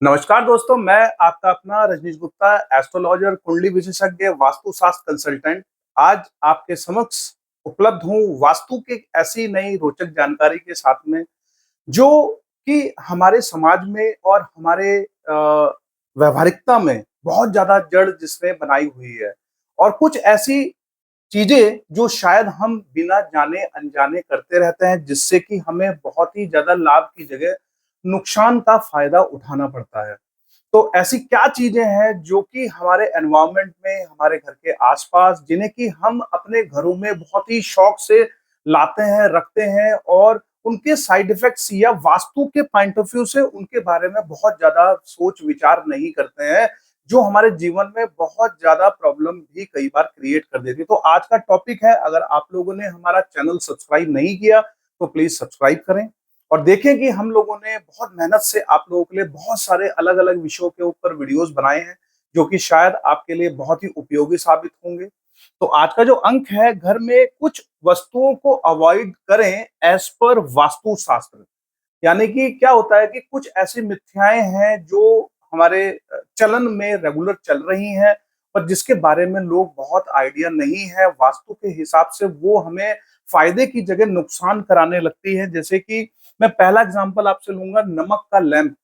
नमस्कार दोस्तों, मैं आपका अपना रजनीश गुप्ता, एस्ट्रोलॉजर, कुंडली विशेषज्ञ, वास्तुशास्त्र कंसल्टेंट। आज आपके समक्ष उपलब्ध हूँ वास्तु की एक ऐसी नई रोचक जानकारी के साथ में, जो कि हमारे समाज में और हमारे व्यावहारिकता में बहुत ज़्यादा जड़ जिसने बनाई हुई है। और कुछ ऐसी चीज़ें जो शायद हम बिना जाने-अनजाने करते रहते हैं, जिससे कि हमें बहुत ही ज़्यादा लाभ की जगह नुकसान का फ़ायदा उठाना पड़ता है। तो ऐसी क्या चीजें हैं जो कि हमारे एनवायरनमेंट में, हमारे घर के आसपास, जिन्हें कि हम अपने घरों में बहुत ही शौक से लाते हैं, रखते हैं और उनके साइड इफेक्ट्स या वास्तु के पॉइंट ऑफ व्यू से उनके बारे में बहुत ज्यादा सोच विचार नहीं करते हैं, जो हमारे जीवन में बहुत ज्यादा प्रॉब्लम भी कई बार क्रिएट कर देती है। तो आज का टॉपिक है, अगर आप लोगों ने हमारा चैनल सब्सक्राइब नहीं किया तो प्लीज सब्सक्राइब करें और देखें कि हम लोगों ने बहुत मेहनत से आप लोगों के लिए बहुत सारे अलग-अलग विषयों के ऊपर वीडियोस बनाए हैं, जो कि शायद आपके लिए बहुत ही उपयोगी साबित होंगे। तो आज का जो अंक है, घर में कुछ वस्तुओं को अवॉइड करें एज़ पर वास्तुशास्त्र। यानी कि क्या होता है कि कुछ ऐसी मिथ्याएँ हैं जो हमारे चलन में रेगुलर चल रही हैं और जिसके बारे में लोग बहुत आइडिया नहीं है, वास्तु के हिसाब से वो हमें फ़ायदे की जगह नुकसान कराने लगती है। जैसे कि मैं पहला एग्ज़ाम्पल आपसे लूँगा, नमक का लैंप।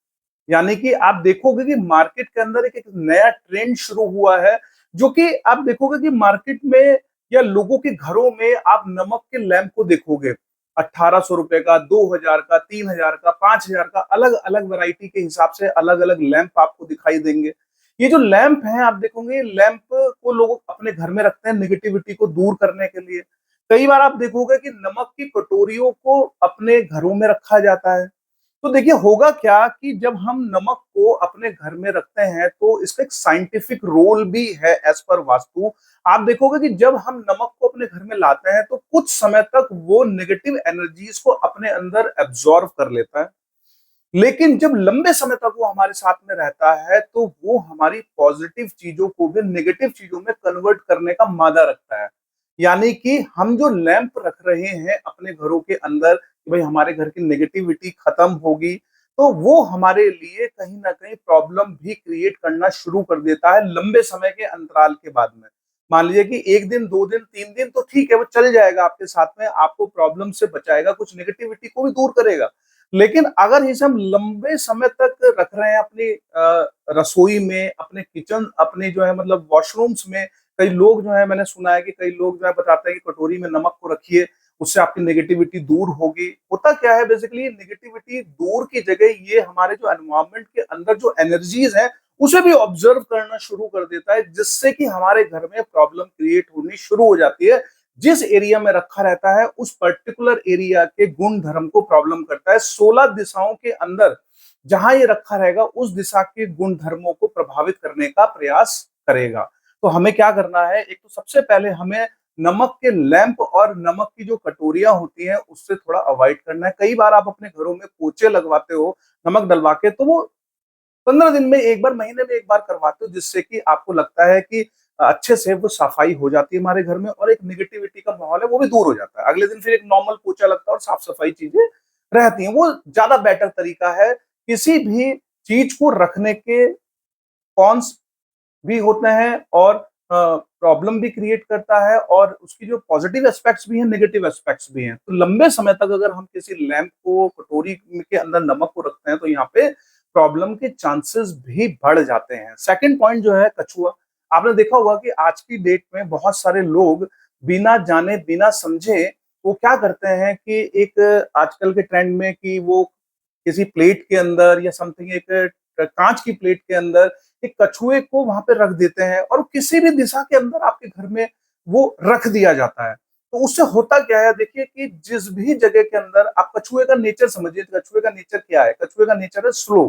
यानी कि आप देखोगे कि मार्केट के अंदर एक एक नया ट्रेंड शुरू हुआ है, जो कि आप देखोगे कि मार्केट में या लोगों के घरों में आप नमक के लैंप को देखोगे। ₹1800 का, 2000 का, 3000 का, 5000 का, अलग-अलग वैरायटी के हिसाब से अलग-अलग लैंप आपको दिखाई देंगे। ये जो लैंप हैं आप देखोगे, लैंप को लोग अपने घर में रखते हैं नेगेटिविटी को दूर करने के लिए। कई बार आप देखोगे कि नमक की कटोरियों को अपने घरों में रखा जाता है। तो देखिए होगा क्या कि जब हम नमक को अपने घर में रखते हैं तो इसका एक साइंटिफिक रोल भी है एज पर वास्तु। आप देखोगे कि जब हम नमक को अपने घर में लाते हैं तो कुछ समय तक वो नेगेटिव एनर्जीज को अपने अंदर एब्जॉर्व कर लेता है, लेकिन जब लंबे समय तक वो हमारे साथ में रहता है तो वो हमारी पॉजिटिव चीजों को भी नेगेटिव चीजों में कन्वर्ट करने का मादा रखता है। यानी कि हम जो लैंप रख रहे हैं अपने घरों के अंदर कि भाई हमारे घर की नेगेटिविटी खत्म होगी, तो वो हमारे लिए कहीं ना कहीं प्रॉब्लम भी क्रिएट करना शुरू कर देता है लंबे समय के अंतराल के बाद में। मान लीजिए कि 1 दिन, 2 दिन, 3 दिन तो ठीक है, वो चल जाएगा आपके साथ में, आपको प्रॉब्लम से बचाएगा, कुछ नेगेटिविटी को भी दूर करेगा। लेकिन अगर इसे हम लंबे समय तक रख रहे हैं अपनी रसोई में, अपने किचन, अपने जो है मतलब वॉशरूम्स में, कई लोग जो है, मैंने सुना है कि कई लोग जो है बताते हैं कि कटोरी में नमक को रखिए, उससे आपकी नेगेटिविटी दूर होगी। होता क्या है बेसिकली, नेगेटिविटी दूर की जगह ये हमारे जो एनवायरनमेंट के अंदर जो एनर्जीज है उसे भी ऑब्जर्व करना शुरू कर देता है, जिससे कि हमारे घर में प्रॉब्लम क्रिएट होनी शुरू हो जाती है। जिस एरिया में रखा रहता है उस पर्टिकुलर एरिया के गुण धर्म को प्रॉब्लम करता है। 16 दिशाओं के अंदर जहां ये रखा रहेगा उस दिशा के गुण धर्मों को प्रभावित करने का प्रयास करेगा। तो हमें क्या करना है, एक तो सबसे पहले हमें नमक के लैंप और नमक की जो कटोरियां होती हैं उससे थोड़ा अवॉइड करना है। कई बार आप अपने घरों में पोचे लगवाते हो नमक डलवा के, तो वो 15 दिन में एक बार, महीने में एक बार करवाते हो, जिससे कि आपको लगता है कि अच्छे से वो सफाई हो जाती है हमारे घर में और एक नेगेटिविटी का माहौल है वो भी दूर हो जाता है। अगले दिन फिर एक नॉर्मल पोछा लगता है और साफ-सफाई चीज़ें रहती हैं। वो ज़्यादा बेटर तरीका है किसी भी चीज़ को रखने के। कॉन्स भी होते हैं और प्रॉब्लम भी क्रिएट करता है और उसकी जो पॉजिटिव एस्पेक्ट्स भी हैं, नेगेटिव एस्पेक्ट्स भी हैं। तो लंबे समय तक अगर हम किसी लैंप को, कटोरी के अंदर नमक को रखते हैं तो यहाँ पे प्रॉब्लम के चांसेस भी बढ़ जाते हैं। सेकंड पॉइंट जो है कछुआ। आपने देखा होगा कि आज की डेट में बहुत सारे लोग बिना जाने, बिना समझे वो क्या करते हैं कि एक आजकल के ट्रेंड में कि वो किसी प्लेट के अंदर या समथिंग, एक कांच की प्लेट के अंदर एक कछुए को वहां पे रख देते हैं और किसी भी दिशा के अंदर आपके घर में वो रख दिया जाता है। तो उससे होता क्या है, देखिए कि जिस भी जगह के अंदर आप कछुए का नेचर समझिए, कछुए का नेचर क्या है, कछुए का नेचर है स्लो।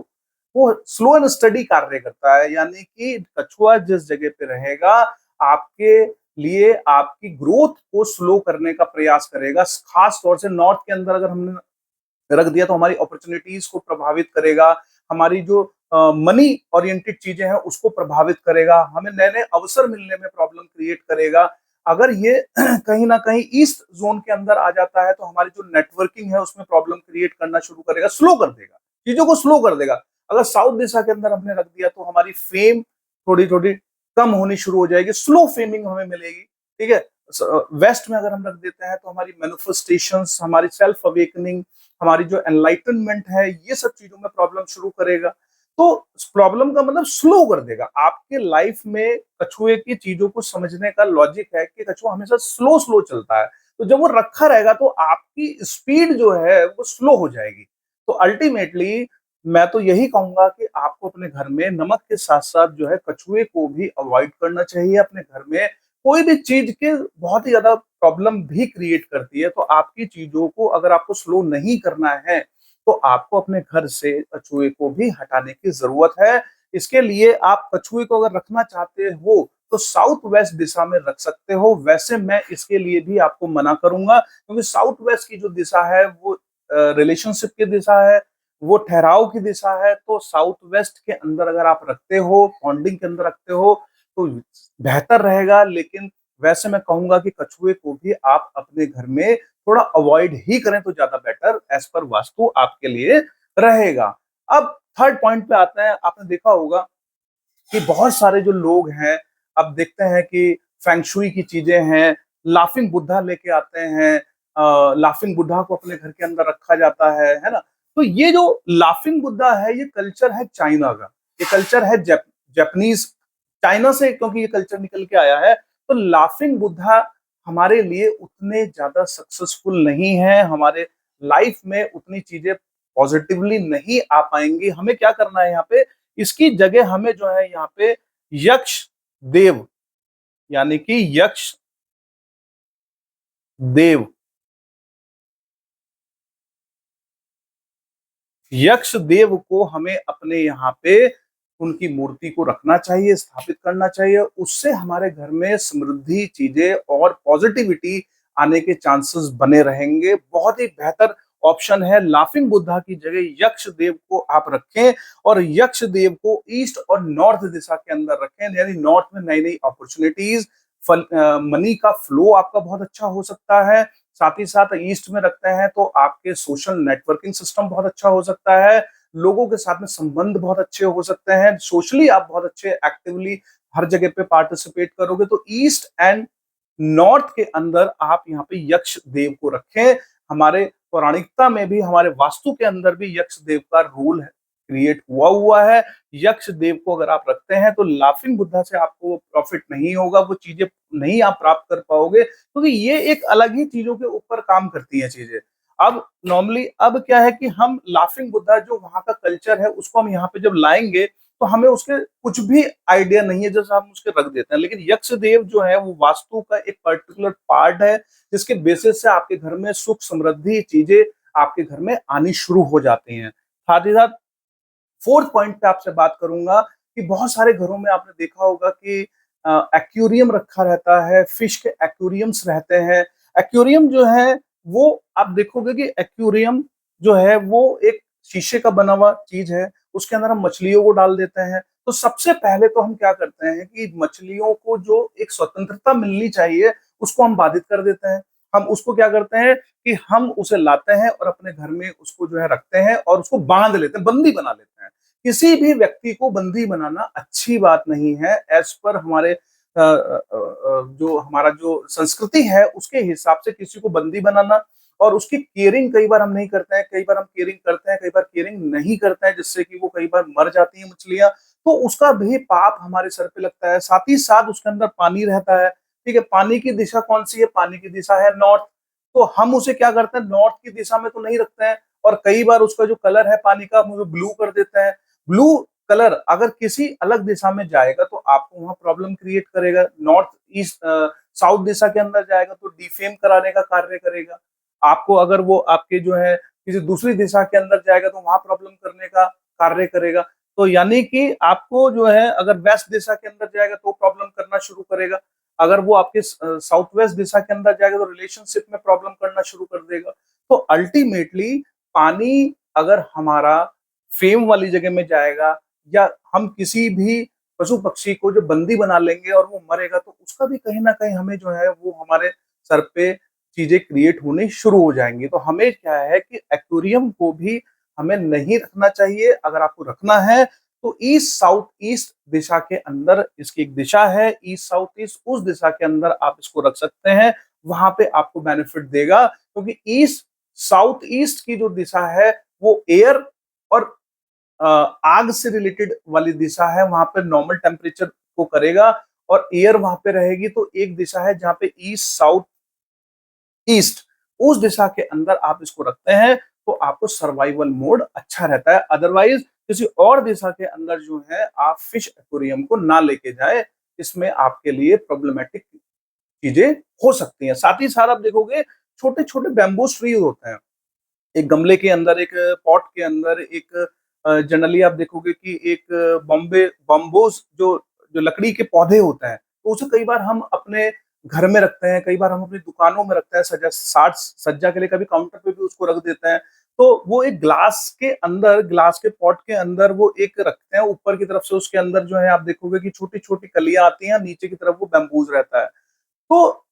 वो स्लो एंड स्टडी कार्य करता है, यानी कि कछुआ जिस जगह पे रहेगा आपके लिए आपकी ग्रोथ को स्लो करने का प्रयास करेगा। खास तौर से नॉर्थ के अंदर अगर हमने रख दिया तो हमारी अपॉर्चुनिटीज को प्रभावित करेगा, हमारी जो मनी ओरिएंटेड चीजें हैं उसको प्रभावित करेगा, हमें नए नए अवसर मिलने में प्रॉब्लम क्रिएट करेगा। अगर ये कहीं ना कहीं ईस्ट जोन के अंदर आ जाता है तो हमारी जो नेटवर्किंग है उसमें प्रॉब्लम क्रिएट करना शुरू करेगा, स्लो कर देगा, चीजों को स्लो कर देगा। अगर साउथ दिशा के अंदर हमने रख दिया तो हमारी फेम थोड़ी थोड़ी कम होनी शुरू हो जाएगी, स्लो फेमिंग हमें मिलेगी। ठीक है। वेस्ट में अगर हम रख देते हैं तो हमारी मैनिफेस्टेशंस, हमारी सेल्फ अवेकनिंग, हमारी जो एनलाइटनमेंट है, ये सब चीजों में प्रॉब्लम शुरू करेगा। तो प्रॉब्लम का मतलब स्लो कर देगा आपके लाइफ में। कछुए की चीजों को समझने का लॉजिक है कि कछुआ हमेशा स्लो स्लो चलता है, तो जब वो रखा रहेगा तो आपकी स्पीड जो है वो स्लो हो जाएगी। तो अल्टीमेटली मैं तो यही कहूंगा कि आपको अपने घर में नमक के साथ साथ जो है कछुए को भी अवॉइड करना चाहिए। अपने घर में कोई भी चीज के बहुत ही ज्यादा प्रॉब्लम भी क्रिएट करती है, तो आपकी चीजों को अगर आपको स्लो नहीं करना है तो आपको अपने घर से कछुए को भी हटाने की जरूरत है। इसके लिए आप कछुए को अगर रखना चाहते हो तो साउथ वेस्ट दिशा में रख सकते हो। वैसे मैं इसके लिए भी आपको मना करूंगा, क्योंकि साउथ वेस्ट की जो दिशा है वो रिलेशनशिप की दिशा है, वो ठहराव की दिशा है। तो साउथ वेस्ट के अंदर अगर आप रखते हो, बॉन्डिंग के अंदर रखते हो तो बेहतर रहेगा। लेकिन वैसे मैं कहूंगा कि कछुए को भी आप अपने घर में थोड़ा अवॉइड ही करें तो ज्यादा बेटर एज पर वास्तु आपके लिए रहेगा। अब थर्ड पॉइंट पे आते हैं। आपने देखा होगा कि बहुत सारे जो लोग हैं, अब देखते हैं कि फेंगशुई की चीजें हैं, लाफिंग बुद्धा लेके आते हैं, लाफिंग बुद्धा को अपने घर के अंदर रखा जाता है ना। तो ये जो लाफिंग बुद्धा है, ये कल्चर है चाइना का, ये कल्चर है जापानीज, चाइना से क्योंकि ये कल्चर निकल के आया है। तो लाफिंग बुद्धा हमारे लिए उतने ज्यादा सक्सेसफुल नहीं है, हमारे लाइफ में उतनी चीजें पॉजिटिवली नहीं आ पाएंगी। हमें क्या करना है यहाँ पे, इसकी जगह हमें जो है यहाँ पे यक्ष देव, यानी कि यक्ष देव, यक्ष देव को हमें अपने यहाँ पे उनकी मूर्ति को रखना चाहिए, स्थापित करना चाहिए। उससे हमारे घर में समृद्धि, चीजें और पॉजिटिविटी आने के चांसेस बने रहेंगे। बहुत ही बेहतर ऑप्शन है। लाफिंग बुद्धा की जगह यक्ष देव को आप रखें, और यक्ष देव को ईस्ट और नॉर्थ दिशा के अंदर रखें, यानी नॉर्थ में नई नई अपॉर्चुनिटीज, मनी का फ्लो आपका बहुत अच्छा हो सकता है। साथ ही साथ ईस्ट में रखते हैं तो आपके सोशल नेटवर्किंग सिस्टम बहुत अच्छा हो सकता है, लोगों के साथ में संबंध बहुत अच्छे हो सकते हैं, सोशली आप बहुत अच्छे एक्टिवली हर जगह पे पार्टिसिपेट करोगे। तो ईस्ट एंड नॉर्थ के अंदर आप यहाँ पे यक्ष देव को रखें। हमारे पौराणिकता में भी, हमारे वास्तु के अंदर भी यक्ष देव का रूल है, क्रिएट हुआ हुआ है। यक्ष देव को अगर आप रखते हैं तो लाफिंग बुद्धा से आपको प्रॉफिट नहीं होगा, वो चीजें नहीं आप प्राप्त कर पाओगे, क्योंकि ये एक अलग ही चीजों के ऊपर काम करती हैं चीजें। अब नॉर्मली अब क्या है कि हम लाफिंग बुद्धा जो वहां का कल्चर है उसको हम यहाँ पे जब लाएंगे तो हमें उसके कुछ भी आइडिया नहीं है, जैसे हम उसके रख देते हैं। लेकिन यक्ष देव जो है वो वास्तु का एक पर्टिकुलर पार्ट है, जिसके बेसिस से आपके घर में सुख समृद्धि चीजें आपके घर में आनी शुरू हो जाती हैं। साथ ही साथ फोर्थ पॉइंट पे आपसे बात करूंगा कि बहुत सारे घरों में आपने देखा होगा कि एक्वेरियम रखा रहता है, फिश के एक्वेरियम्स रहते हैं। एक्वेरियम जो है वो आप देखोगे कि एक्वेरियम जो है वो एक शीशे का बना हुआ चीज है, उसके अंदर हम मछलियों को डाल देते हैं। तो सबसे पहले तो हम क्या करते हैं कि मछलियों को जो एक स्वतंत्रता मिलनी चाहिए उसको हम बाधित कर देते हैं। हम उसको क्या करते हैं कि हम उसे लाते हैं और अपने घर में उसको जो है रखते हैं और उसको बांध लेते हैं, बंदी बना लेते हैं। किसी भी व्यक्ति को बंदी बनाना अच्छी बात नहीं है। एज पर हमारे जो हमारा जो संस्कृति है उसके हिसाब से किसी को बंदी बनाना और उसकी केयरिंग कई बार हम नहीं करते हैं, कई बार हम केयरिंग करते हैं, कई बार केयरिंग नहीं करते हैं, जिससे कि वो कई बार मर जाती हैं मछलियां। तो उसका भी पाप हमारे सर पे लगता है। साथ ही साथ उसके अंदर पानी रहता है। ठीक है, पानी की दिशा कौन सी है? पानी की दिशा है नॉर्थ। तो हम उसे क्या करते हैं, नॉर्थ की दिशा में तो नहीं रखते हैं, और कई बार उसका जो कलर है पानी का वो ब्लू कर देते हैं। ब्लू कलर अगर किसी अलग दिशा में जाएगा तो आपको वहां प्रॉब्लम क्रिएट करेगा। नॉर्थ ईस्ट साउथ दिशा के अंदर जाएगा तो डिफेम कराने का कार्य करेगा आपको। अगर वो आपके जो है किसी दूसरी दिशा के अंदर जाएगा तो वहां प्रॉब्लम करने का कार्य करेगा। तो यानी कि आपको जो है अगर वेस्ट दिशा के अंदर जाएगा तो प्रॉब्लम करना शुरू करेगा, अगर वो आपके साउथ वेस्ट दिशा के अंदर जाएगा तो रिलेशनशिप में प्रॉब्लम करना शुरू कर देगा। तो अल्टीमेटली पानी अगर हमारा फेम वाली जगह में जाएगा, या हम किसी भी पशु पक्षी को जो बंदी बना लेंगे और वो मरेगा, तो उसका भी कहीं ना कहीं हमें जो है वो हमारे सर पे चीजें क्रिएट होनी शुरू हो जाएंगी। तो हमें क्या है कि एक्वेरियम को भी हमें नहीं रखना चाहिए। अगर आपको रखना है तो ईस्ट साउथ ईस्ट दिशा के अंदर इसकी एक दिशा है, ईस्ट साउथ ईस्ट, उस दिशा के अंदर आप इसको रख सकते हैं। वहां पे आपको बेनिफिट देगा, क्योंकि ईस्ट साउथ ईस्ट की जो दिशा है वो एयर और आग से रिलेटेड वाली दिशा है। वहां पे नॉर्मल टेम्परेचर को करेगा और एयर वहां पे रहेगी। तो एक दिशा है जहां पे ईस्ट साउथ ईस्ट, उस दिशा के अंदर आप इसको रखते हैं तो आपको सर्वाइवल मोड अच्छा रहता है। अदरवाइज किसी और दिशा के अंदर जो है आप फिश एक्वेरियम को ना लेके जाए, इसमें आपके लिए प्रॉब्लमेटिक चीजें हो सकती हैं। साथ ही साथ आप देखोगे छोटे छोटे बैम्बू ट्री होते हैं, एक गमले के अंदर, एक पॉट के अंदर, एक जनरली आप देखोगे कि एक बॉम्बे बम्बोस जो जो लकड़ी के पौधे होते हैं, तो उसे कई बार हम अपने घर में रखते हैं, कई बार हम अपनी दुकानों में रखते हैं, सजा साज सज्जा के लिए, कभी काउंटर पे भी उसको रख देते हैं। तो वो एक ग्लास के अंदर, ग्लास के पॉट के अंदर वो एक रखते हैं, ऊपर की तरफ से उसके अंदर जो है आप देखोगे कि छोटी छोटी कलियां आती हैं, नीचे की तरफ वो बैम्बूज रहता है। तो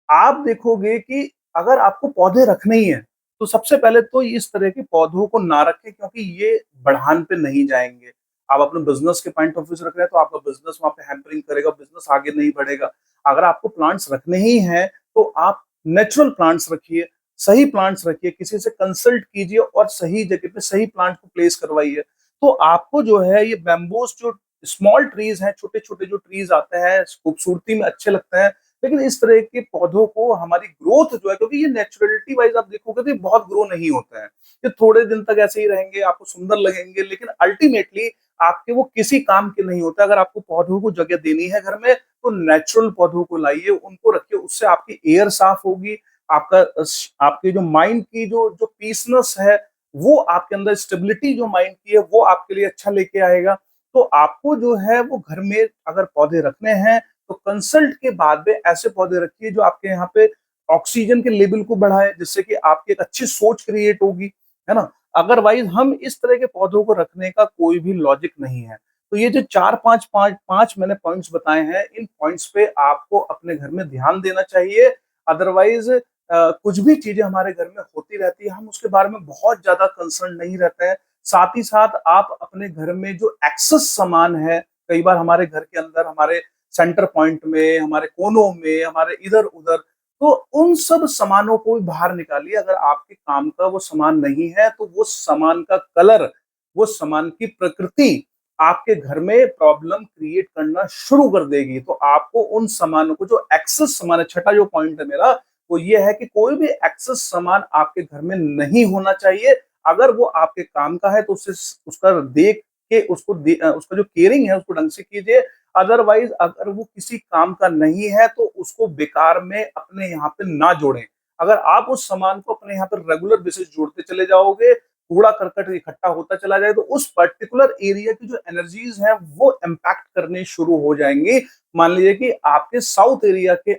आप देखोगे कि अगर आपको पौधे रखने ही हैं, तो सबसे पहले तो इस तरह के पौधों को ना रखें, क्योंकि ये बढ़ान पे नहीं जाएँगे। आप अपने बिज़नेस के पॉइंट ऑफ व्यू से रख रहे हैं, तो आपका बिज़नेस वहाँ पे हैम्परिंग करेगा, बिज़नेस आगे नहीं बढ़ेगा। अगर आपको प्लांट्स रखने ही हैं, तो आप नेचुरल प्लांट्स रखिए, सही प्लांट्स रखिए, किसी से कंसल्ट कीजिए और सही जगह पे सही प्लांट को प्लेस करवाइए। तो आपको जो है ये बैम्बूस जो स्मॉल ट्रीज़ हैं, छोटे-छोटे जो ट्रीज़ आते हैं, खूबसूरती में अच्छे लगते हैं, लेकिन इस तरह के पौधों को हमारी ग्रोथ जो है, क्योंकि ये नेचुरलिटी वाइज आप देखोगे तो ये बहुत ग्रो नहीं होते हैं। ये थोड़े दिन तक ऐसे ही रहेंगे, आपको सुंदर लगेंगे, लेकिन अल्टीमेटली आपके वो किसी काम के नहीं होते। अगर आपको पौधों को जगह देनी है घर में, तो नेचुरल पौधों को लाइए, उनको रखिए, उससे आपकी एयर साफ होगी, आपका आपके जो माइंड की जो जो पीसनेस है, वो आपके अंदर स्टेबिलिटी जो माइंड की है, वो आपके लिए अच्छा लेके आएगा। तो आपको जो है वो घर में अगर पौधे रखने हैं, तो कंसल्ट के बाद में ऐसे पौधे रखिए जो आपके यहाँ पे ऑक्सीजन के लेवल को बढ़ाए, जिससे कि आपकी एक अच्छी सोच क्रिएट होगी, है ना? अदरवाइज हम इस तरह के पौधों को रखने का कोई भी लॉजिक नहीं है। तो ये जो 4-5 मैंने पॉइंट्स बताए हैं, इन पॉइंट्स पे आपको अपने घर में ध्यान देना चाहिए। अदरवाइज कुछ भी चीजें हमारे घर में होती रहती है, हम उसके बारे में बहुत ज्यादा कंसर्न नहीं रहते हैं। साथ ही साथ आप अपने घर में जो एक्सेस सामान है, कई बार हमारे घर के अंदर, हमारे सेंटर पॉइंट में, हमारे कोनों में, हमारे इधर-उधर, तो उन सब सामानों को भी बाहर निकालिए। अगर आपके काम का वो सामान नहीं है, तो वो सामान का कलर, वो सामान की प्रकृति आपके घर में प्रॉब्लम क्रिएट करना शुरू कर देगी। तो आपको उन सामानों को, जो एक्सेस सामान है, छठा जो पॉइंट है मेरा, वो ये है कि कोई भी एक्सेस सामान आपके घर में नहीं होना चाहिए। अगर वो आपके काम का है, तो उसे उसका देख के उसका जो केयरिंग है, उसको ढंग से कीजिए। अदरवाइज अगर वो किसी काम का नहीं है, तो उसको बेकार में अपने यहाँ पे ना जोड़ें। अगर आप उस सामान को अपने यहाँ पे रेगुलर बेसिस जोड़ते चले जाओगे, कूड़ा करकट इकट्ठा होता चला जाए, तो उस पर्टिकुलर एरिया की जो एनर्जीज हैं वो इम्पैक्ट करने शुरू हो जाएंगी। मान लीजिए कि आपके साउथ एरिया के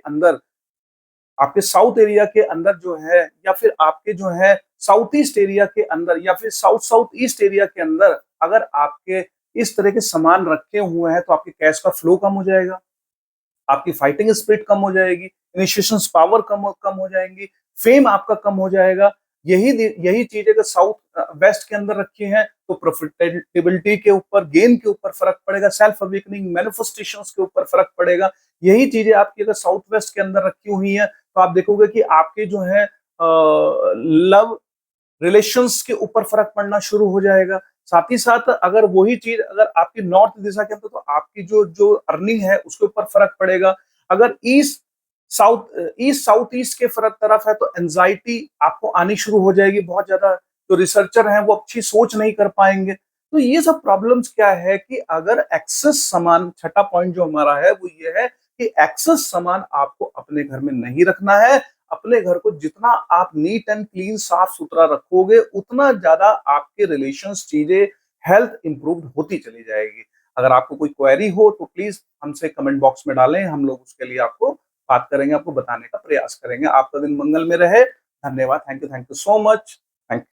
अंदर जो है, या फिर आपके जो है साउथ ईस्ट एरिया के अंदर, या फिर साउथ साउथ ईस्ट एरिया के अंदर अगर आपके इस तरह के सामान रखे हुए हैं, तो आपके कैश का फ्लो कम हो जाएगा, आपकी फाइटिंग स्पिरिट कम हो जाएगी, इनिशिएशन पावर कम हो जाएंगी, फेम आपका कम हो जाएगा। यही चीज अगर साउथ वेस्ट के अंदर रखी है, तो प्रॉफिटेबिलिटी के ऊपर, गेन के ऊपर फर्क पड़ेगा, सेल्फ अवेकनिंग, मैनिफेस्टेशंस के ऊपर फर्क पड़ेगा। यही चीजें आपकी अगर साउथ वेस्ट के अंदर रखी हुई है, तो आप देखोगे कि आपके जो है लव रिलेशंस के ऊपर फर्क पड़ना शुरू हो जाएगा। साथ ही साथ अगर वही चीज अगर आपकी नॉर्थ दिशा के अंदर, तो आपकी जो जो अर्निंग है उसके ऊपर फर्क पड़ेगा। अगर ईस्ट साउथ ईस्ट के फर्क तरफ है, तो एंजाइटी आपको आनी शुरू हो जाएगी बहुत ज्यादा। जो रिसर्चर हैं वो अच्छी सोच नहीं कर पाएंगे। तो ये सब प्रॉब्लम्स क्या है कि अगर एक्सेस सामान, छठा पॉइंट जो हमारा है वो ये है कि एक्सेस सामान आपको अपने घर में नहीं रखना है। अपने घर को जितना आप नीट एंड क्लीन, साफ सुथरा रखोगे, उतना ज्यादा आपके रिलेशंस, चीजें, हेल्थ इंप्रूव होती चली जाएगी। अगर आपको कोई क्वेरी हो तो प्लीज हमसे कमेंट बॉक्स में डालें, हम लोग उसके लिए आपको बात करेंगे, आपको बताने का प्रयास करेंगे। आपका दिन मंगल में रहे। धन्यवाद। Thank you so much. Thank